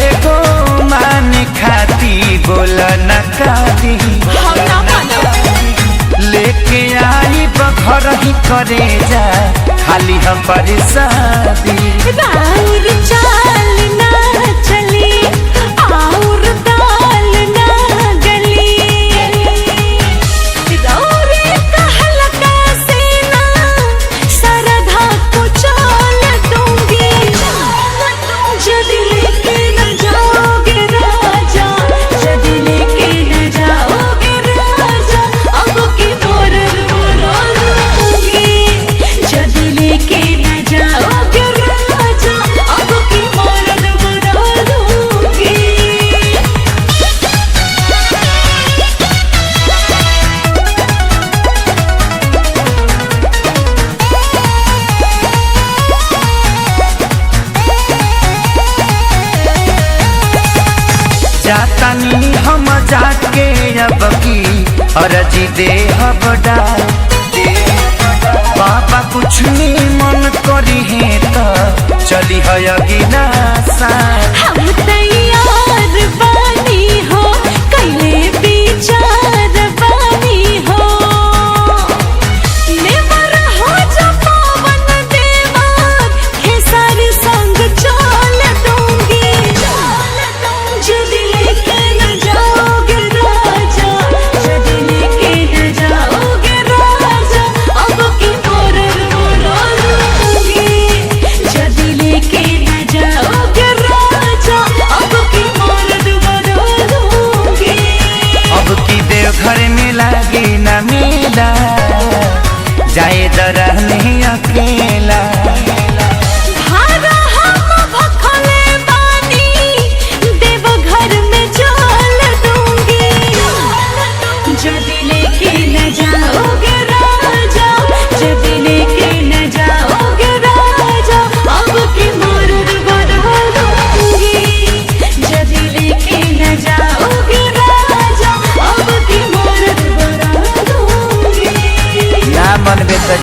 एगो मान खाती बोल न कादी लेके आई बखर ही करे जा खाली हम बरसाती राउर चाल ना चली और दाल ना गली दौरे कहलका से ना सरधा को चाल दूंगी जदी लेके न जाओगे राजा जदी लेके न जाओगे राजा अब की मोरल मोरा दूंगी जदी लेके न जाओगे राजा अब की मोरल मोरा दूंगी। जातानी हम जाके अब की अर्जी दे हबडा बाबा कुछ नहीं मन करी है तो चली है अगिना सा हम तैयार